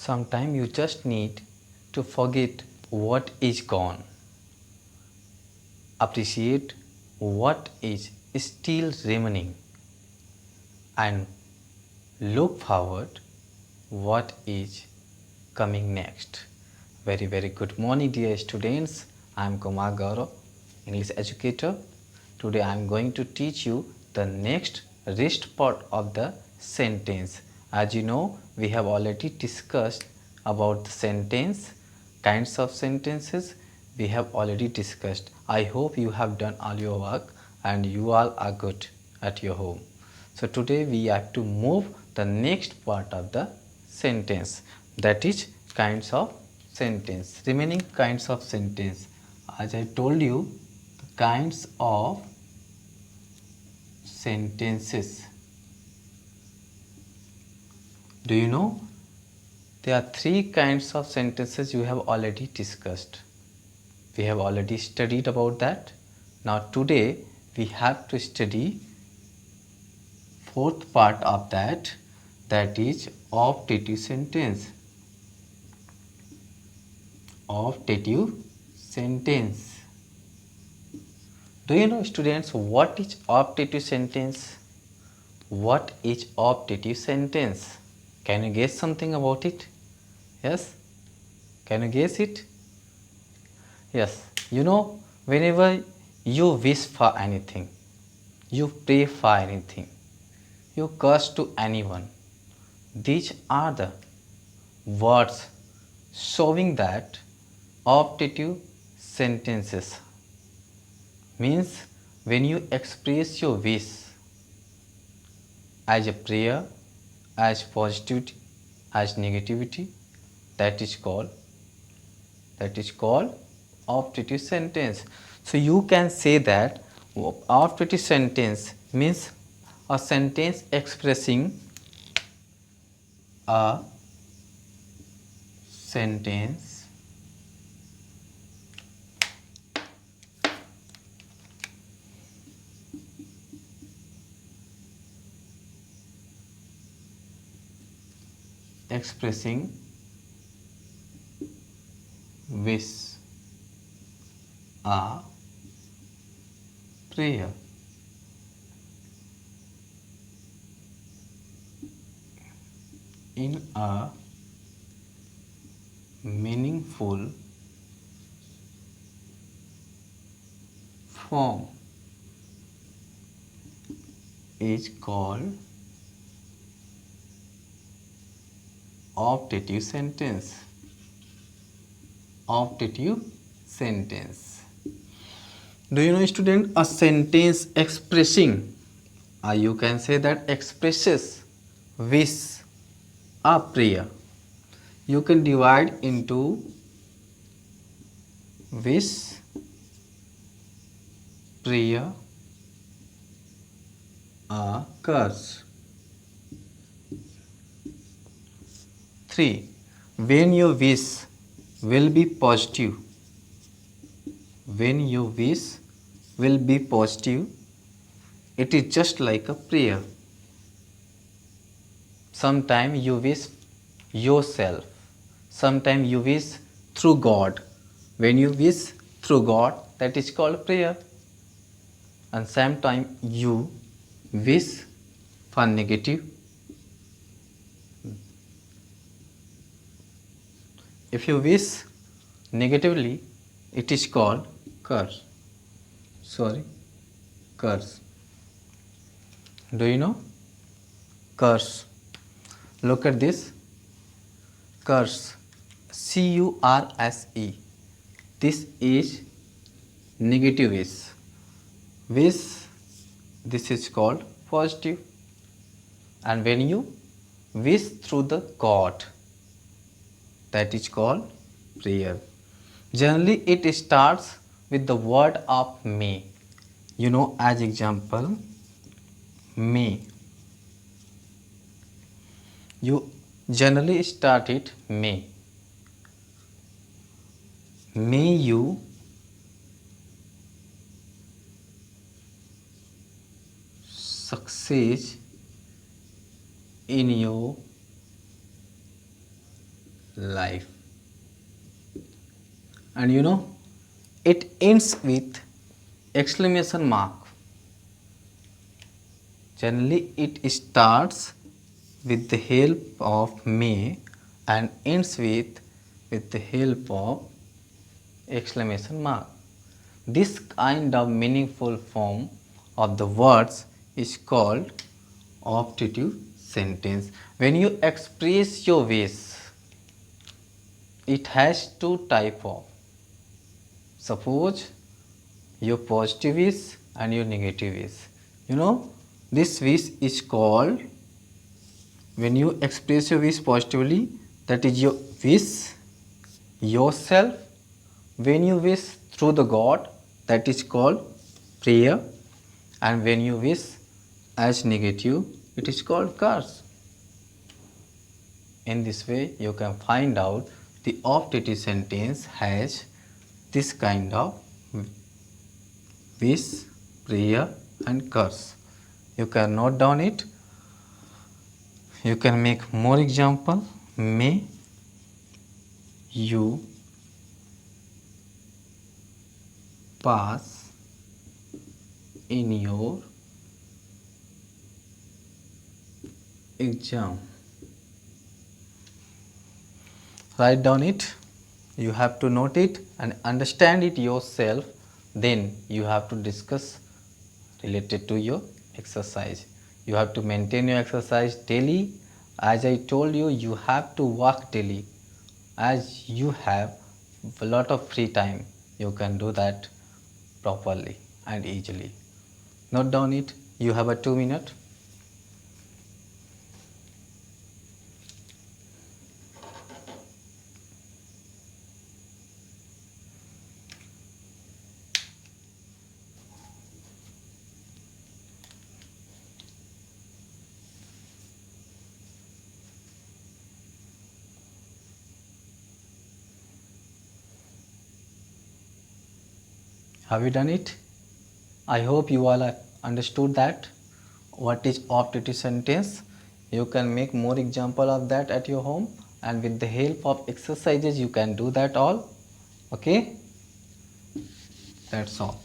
Sometimes you just need to forget what is gone, appreciate what is still remaining, and look forward what is coming next. Very good morning, dear students. I am Kumar Gaurav, English educator. Today I am going to teach you the next rest part of the sentence. As you know, we have already discussed about the sentence, kinds of sentences we have already discussed. I hope you have done all your work and you all are good at your home. So today we have to move the next part of the sentence, that is kinds of sentence, remaining kinds of sentence. As I told you, the kinds of sentences. Do you know? There are three kinds of sentences you have already discussed. We have already studied about that. Now today we have to study fourth part of that, that is optative sentence. Optative sentence. Do you know, students, what is optative sentence? What is optative sentence? Can you guess something about it? Yes? Can you guess it? Yes. You know, whenever you wish for anything, you pray for anything, you curse to anyone, these are the words showing that optative sentences. Means when you express your wish as a prayer, as positivity, as negativity, that is called optative sentence. So you can say that optative sentence means a sentence expressing a sentence expressing wish, a prayer, in a meaningful form is called optative sentence. Optative sentence. Do you know, student, a sentence expressing, you can say that expresses wish, a prayer, you can divide into wish, prayer, a curse. 3. When your wish will be positive, when your wish will be positive, it is just like a prayer. Sometimes you wish yourself, sometimes you wish through God. When you wish through God, that is called prayer. And sometimes you wish for negative. If you wish negatively, it is called curse. Curse. Do you know? Curse. Look at this. Curse. C-U-R-S-E. This is negative wish. Wish, this is called positive. And when you wish through the God, that is called prayer. Generally, it starts with the word of may. You know, as example, may. You generally start it may. May you succeed in your life. And it ends with exclamation mark. Generally it starts with the help of may and ends with the help of exclamation mark. This kind of meaningful form of the words is called optative sentence. When you express your wish, it has two type of. Suppose your positive wish and your negative wish. This wish is called, when you express your wish positively, that is your wish yourself. When you wish through the God, that is called prayer. And when you wish as negative, it is called curse. In this way, you can find out the optative sentence has this kind of wish, prayer and curse. You can note down it. You can make more example. May you pass in your exam. Write down it. You have to note it and understand it yourself. Then you have to discuss related to your exercise. You have to maintain your exercise daily. As I told you, you have to walk daily. As you have a lot of free time, you can do that properly and easily. Note down it. You have a 2 minute. Have you done it? I hope you all understood that what is optative sentence. You can make more example of that at your home, and with the help of exercises you can do that all. Okay, that's all.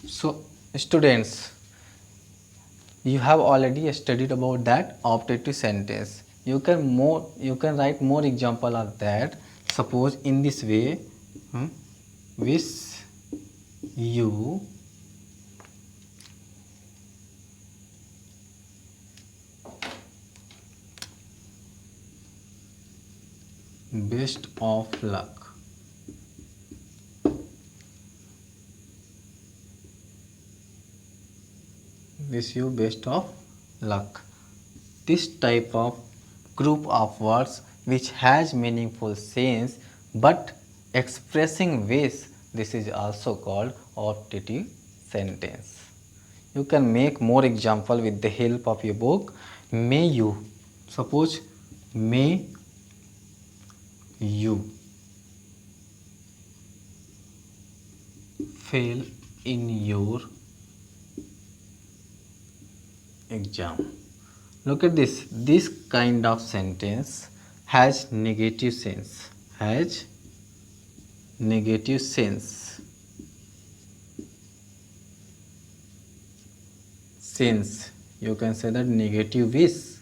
So students, you have already studied about that optative sentence. You can write more example of that. Suppose in this way, wish you best of luck. Wish you best of luck. This type of group of words which has meaningful sense but expressing wish, this is also called optative sentence. You can make more example with the help of your book. May you, suppose may you fail in your exam. Look at this kind of sentence has negative sense, since you can say that negative is,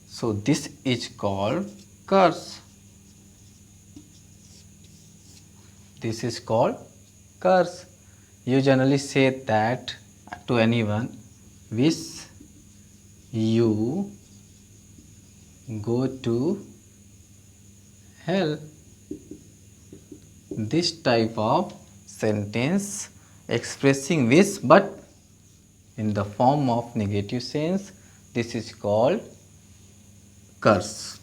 so this is called curse. This is called curse. You generally say that to anyone, wish you go to hell. This type of sentence expressing wish but in the form of negative sense, this is called curse.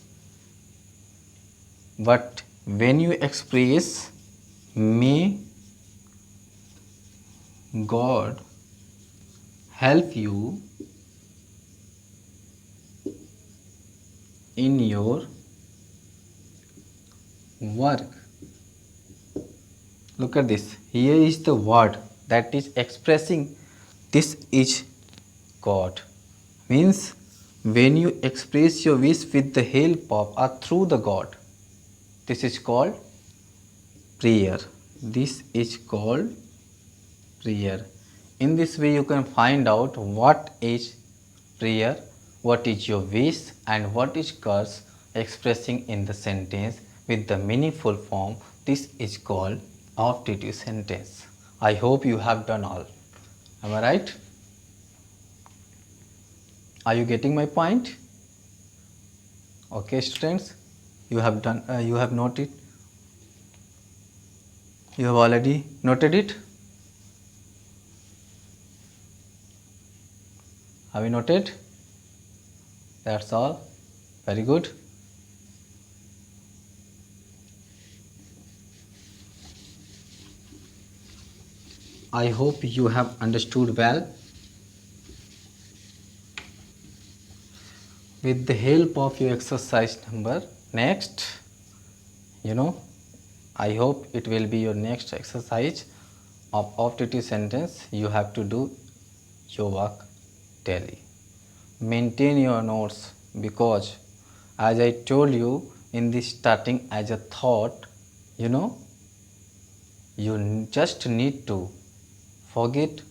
But when you express may God help you in your work, Look at this. Here is the word that is expressing this is God. Means when you express your wish with the help of or through the God, this is called prayer. This is called prayer. In this way, you can find out what is prayer, what is your wish, and what is curse expressing in the sentence with the meaningful form. This is called optative sentence. I hope you have done all. Am I right? Are you getting my point? Okay, students, you have done. You have noted. You have already noted it. Have you noted? That's all. Very good. I hope you have understood well. With the help of your exercise number next, I hope it will be your next exercise of optative sentence. You have to do your work daily. Maintain your notes, because as I told you in the starting as a thought, you just need to forget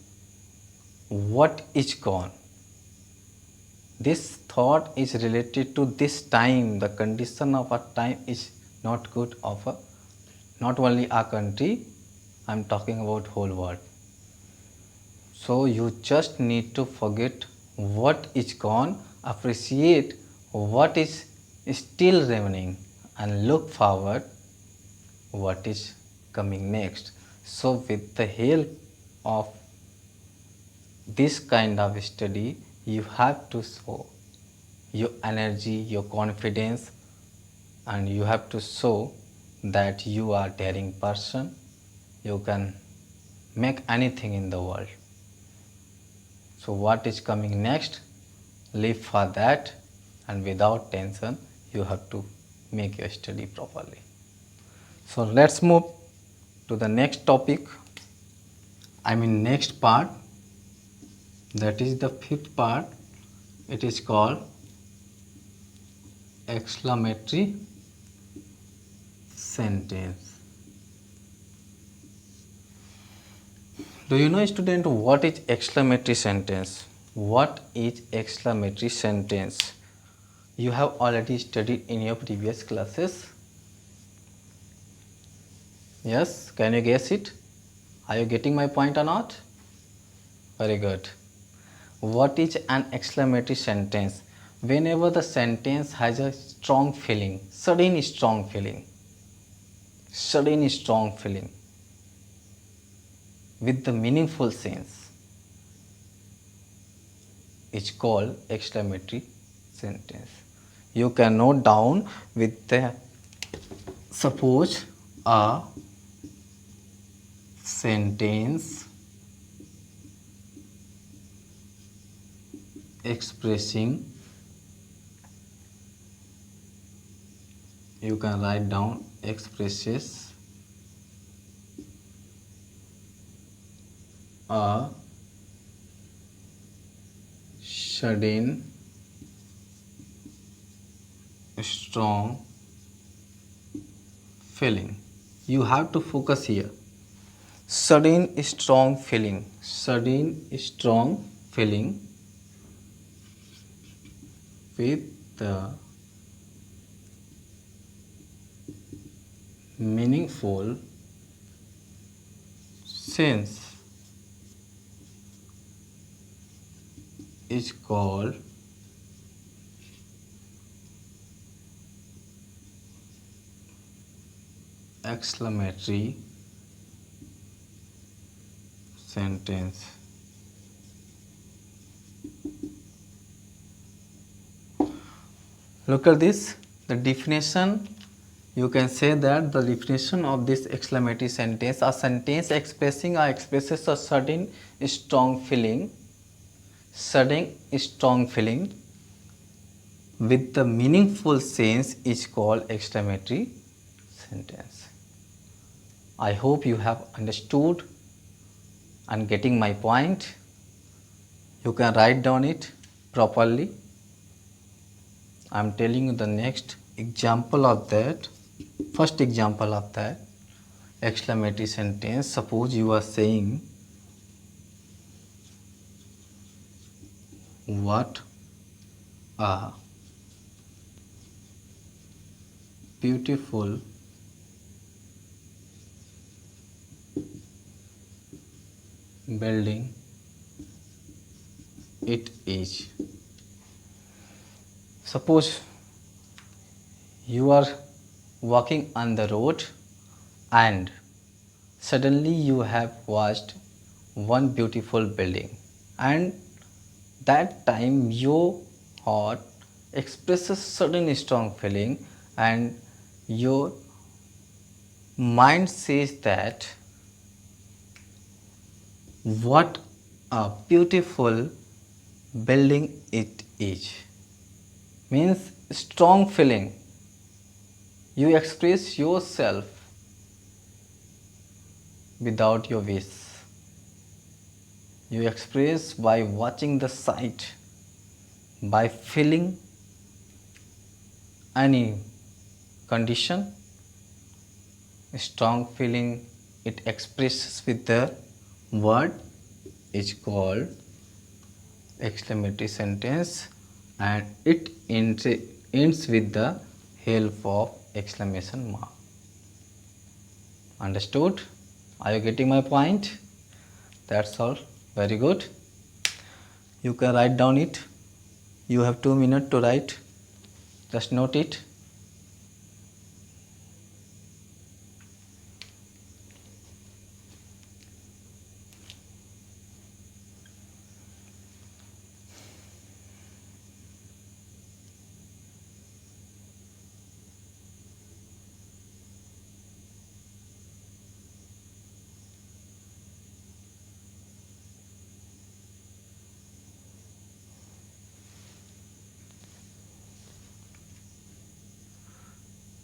what is gone. This thought is related to this time. The condition of our time is not good of not only our country, I am talking about whole world. So you just need to forget what is gone, appreciate what is still remaining, and look forward what is coming next. So with the help of this kind of study, you have to show your energy, your confidence, and you have to show that you are a daring person. You can make anything in the world. So what is coming next? Live for that, and without tension you have to make your study properly. So let's move to the next topic. Next part, that is the fifth part. It is called exclamatory sentence. Do you know, student, what is exclamatory sentence? What is exclamatory sentence? You have already studied in your previous classes. Yes, can you guess it? Are you getting my point or not? Very good. What is an exclamatory sentence? Whenever the sentence has a strong feeling, sudden strong feeling, with the meaningful sense, is called exclamatory sentence. You can note down with the, suppose a sentence expressing, you can write down expresses a sudden strong feeling. You have to focus here. Sudden strong feeling with the meaningful sense is called exclamatory sentence. Look at this, the definition. You can say that the definition of this exclamatory sentence: a sentence expressing or expresses a sudden strong feeling with the meaningful sense is called exclamatory sentence. I hope you have understood and getting my point. You can write down it properly. I am telling you the next example of that. First example of that exclamatory sentence. Suppose you are saying, what a beautiful building it is. Suppose you are walking on the road and suddenly you have watched one beautiful building, and that time your heart expresses sudden strong feeling and your mind says that what a beautiful building it is. Means strong feeling. You express yourself without your wish. You express by watching the sight, by feeling any condition. Strong feeling it expresses with the word is called exclamatory sentence, and it ends with the help of exclamation mark. Understood? Are you getting my point? That's all. Very good. You can write down it. You have 2 minutes to write. Just note it.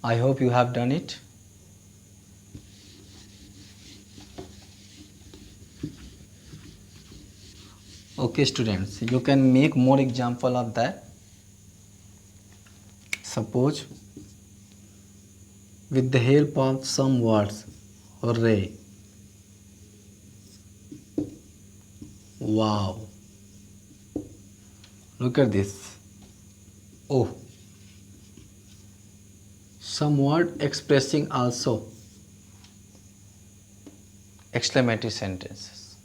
I hope you have done it. Okay students, you can make more example of that. Suppose with the help of some words, hooray, wow, look at this, oh, some word expressing also exclamatory sentences.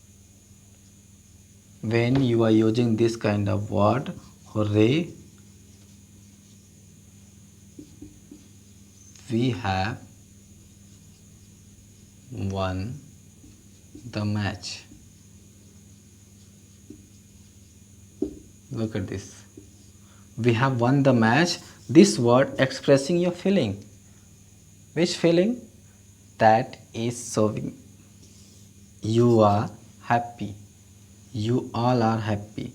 When you are using this kind of word, hooray, we have won the match. Look at this. We have won the match. This word expressing your feeling. Which feeling? That is showing you are happy. You all are happy.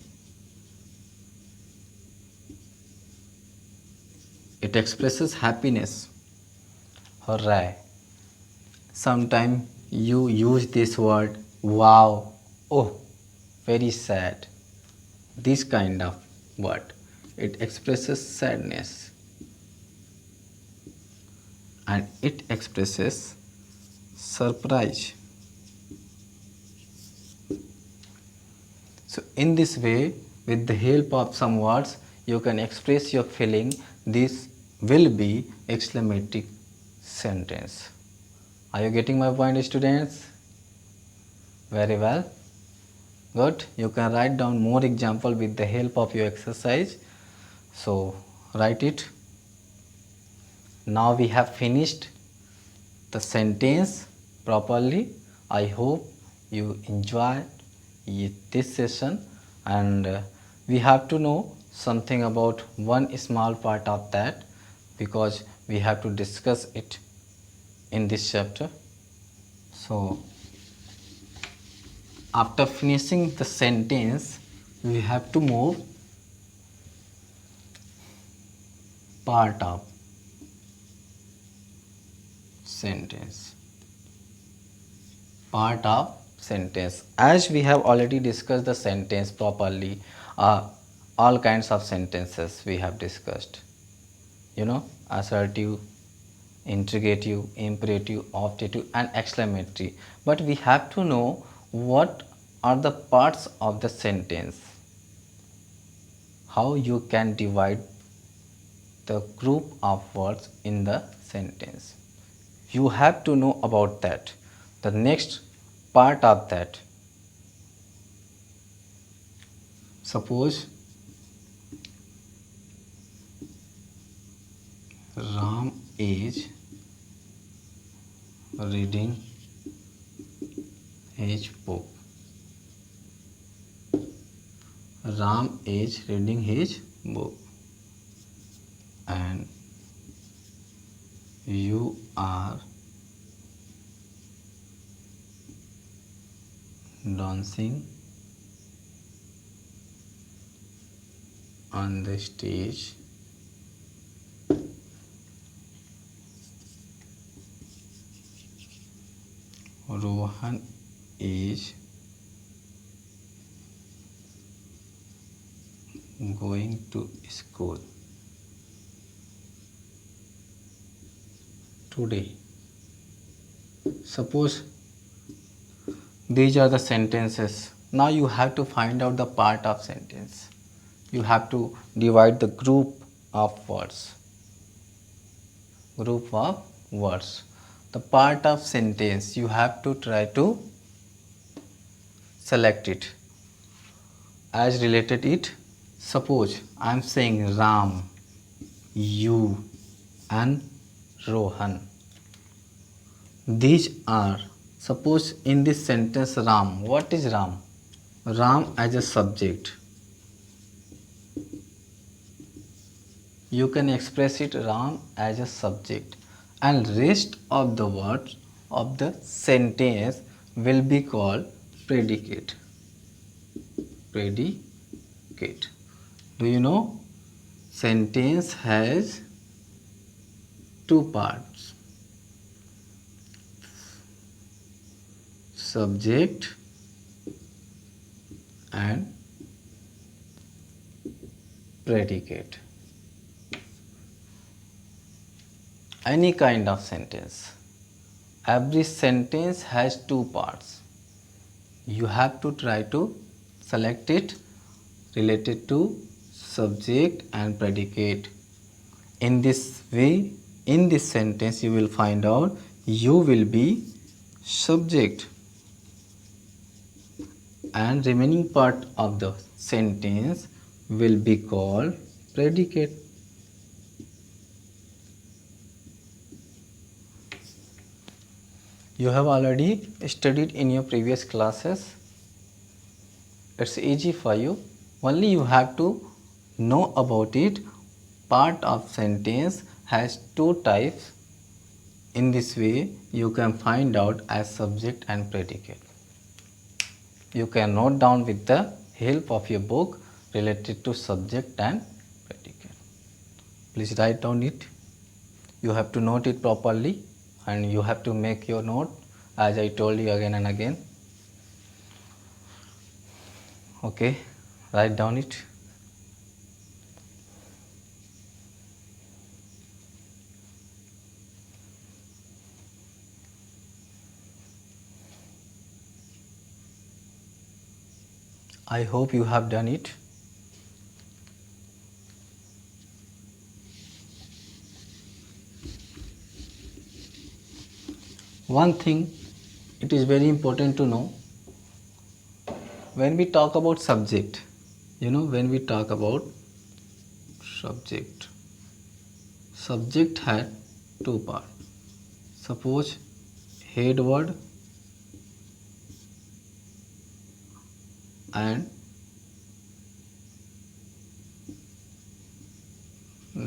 It expresses happiness. Hooray. Sometimes you use this word, wow, oh, very sad. This kind of word. It expresses sadness. And it expresses surprise. So in this way, with the help of some words, you can express your feeling. This will be exclamatory sentence. Are you getting my point, students? Very well. Good. You can write down more example with the help of your exercise. So write it. Now we have finished the sentence properly. I hope you enjoyed this session, and we have to know something about one small part of that, because we have to discuss it in this chapter. So after finishing the sentence, we have to move part of sentence. part of sentence. As we have already discussed the sentence properly, all kinds of sentences we have discussed, assertive, interrogative, imperative, optative and exclamatory. But we have to know what are the parts of the sentence, how you can divide the group of words in the sentence. You have to know about that. The next part of that, suppose Ram is reading his book. Ram is reading his book and you are dancing on the stage. Rohan is going to school today. Suppose these are the sentences. Now you have to find out the part of sentence. You have to divide the group of words. Group of words. The part of sentence, you have to try to select it as related it. Suppose I am saying Ram, you and Rohan. These are, suppose in this sentence Ram, what is Ram? Ram as a subject. You can express it Ram as a subject and rest of the words of the sentence will be called predicate. Predicate. Do you know sentence has two parts, subject and predicate. Any kind of sentence, every sentence has two parts. You have to try to select it related to subject and predicate. In this way, in this sentence you will find out you will be subject and remaining part of the sentence will be called predicate. You have already studied in your previous classes. It's easy for you. Only you have to know about it. Part of sentence has two types. In this way, you can find out as subject and predicate. You can note down with the help of your book related to subject and predicate. Please write down it. You have to note it properly and you have to make your note as I told you again and again. Okay, write down it. I hope you have done it. One thing it is very important to know, when we talk about subject, when we talk about subject had two parts. Suppose head word and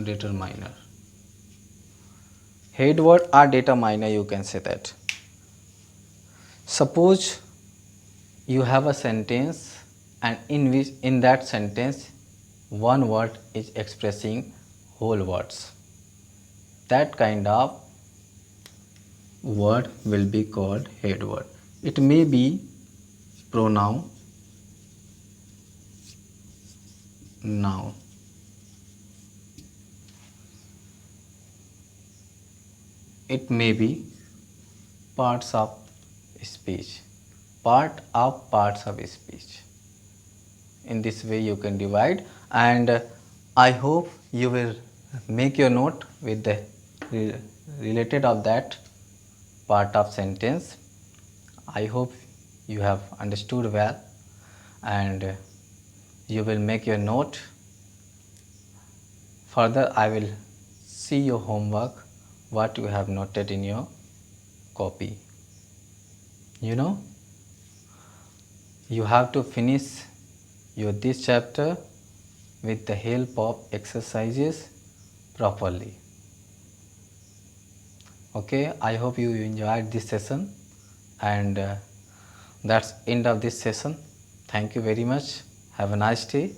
determiner. Head word or determiner, you can say that. Suppose you have a sentence and in that sentence one word is expressing whole words. That kind of word will be called head word. It may be pronoun, noun. It may be parts of speech, parts of speech. In this way you can divide, and I hope you will make your note with the related of that part of sentence. I hope you have understood well, and you will make your note. Further I will see your homework, what you have noted in your copy. You know, you have to finish your this chapter with the help of exercises properly. Okay, I hope you enjoyed this session, and that's end of this session. Thank you very much. Have a nice day.